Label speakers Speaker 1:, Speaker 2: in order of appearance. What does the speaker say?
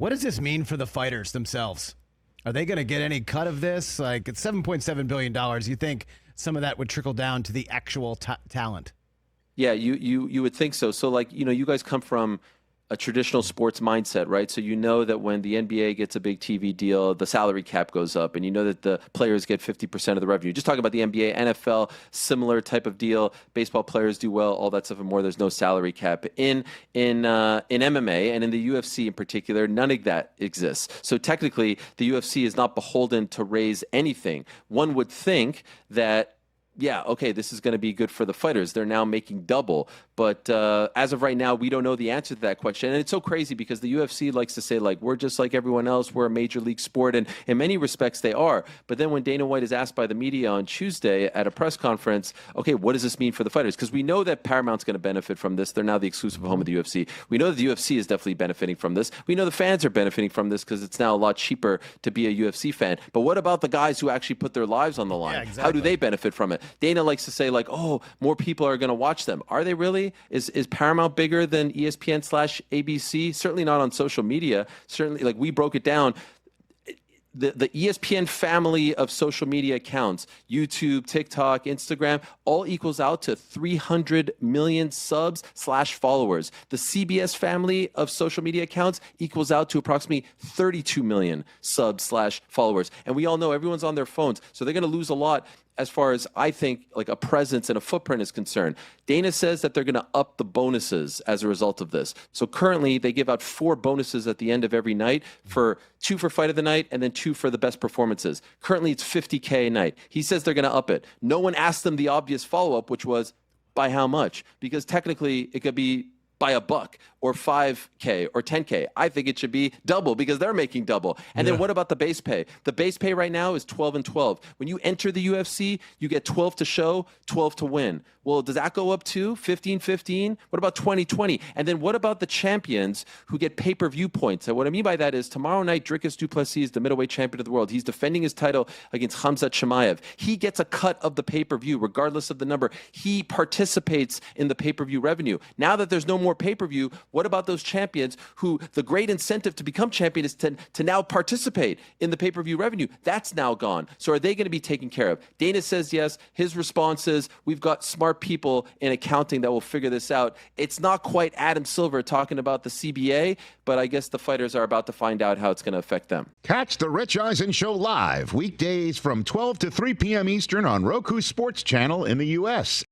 Speaker 1: What does this mean for the fighters themselves? Are they going to get any cut of this? Like, it's $7.7 billion. You think some of that would trickle down to the actual talent?
Speaker 2: Yeah, you would think so. So, like, you guys come from a traditional sports mindset, right? So you know that when the NBA gets a big TV deal, the salary cap goes up, and you know that the players get 50% of the revenue. Just talking about the NBA, NFL, similar type of deal. Baseball players do well, all that stuff and more. There's no salary cap. In MMA and in the UFC in particular, none of that exists. So technically, the UFC is not beholden to raise anything. One would think that, yeah, okay, this is going to be good for the fighters. They're now making double. But as of right now, we don't know the answer to that question. And it's so crazy because the UFC likes to say, like, we're just like everyone else. We're a major league sport. And in many respects, they are. But then when Dana White is asked by the media on Tuesday at a press conference, okay, what does this mean for the fighters? Because we know that Paramount's going to benefit from this. They're now the exclusive home of the UFC. We know that the UFC is definitely benefiting from this. We know the fans are benefiting from this because it's now a lot cheaper to be a UFC fan. But what about the guys who actually put their lives on the line?
Speaker 1: Yeah, exactly.
Speaker 2: How do they benefit from it? Dana likes to say, like, oh, more people are going to watch them. Are they really? Is Paramount bigger than ESPN/ABC? Certainly not on social media. Certainly, like, we broke it down. The ESPN family of social media accounts, YouTube, TikTok, Instagram, all equals out to 300 million subs/followers. The CBS family of social media accounts equals out to approximately 32 million subs/followers. And we all know everyone's on their phones, so they're going to lose a lot as far as, I think, like a presence and a footprint is concerned. Dana says that they're going to up the bonuses as a result of this. So currently they give out 4 bonuses at the end of every night, 2 for fight of the night and then 2 for the best performances. Currently it's $50K a night. He says they're going to up it. No one asked them the obvious follow-up, which was, by how much? Because technically it could be by $1 or $5K or $10K. I think it should be double because they're making double. And then what about the base pay? The base pay right now is 12 and 12. When you enter the UFC, you get 12 to show, 12 to win. Well, does that go up to 15-15? What about 20-20? And then what about the champions who get pay-per-view points? And what I mean by that is tomorrow night, Dricus du Plessis is the middleweight champion of the world. He's defending his title against Khamzat Chimaev. He gets a cut of the pay-per-view regardless of the number. He participates in the pay-per-view revenue. Now that there's no more pay-per-view, what about those champions who the great incentive to become champion is to now participate in the pay-per-view revenue? That's now gone. So are they going to be taken care of? Dana says yes. His response is, we've got smart people in accounting that will figure this out. It's not quite Adam Silver talking about the CBA, but I guess the fighters are about to find out how it's going to affect them.
Speaker 3: Catch the Rich Eisen Show live weekdays from 12 to 3 p.m. Eastern on Roku Sports Channel in the U.S.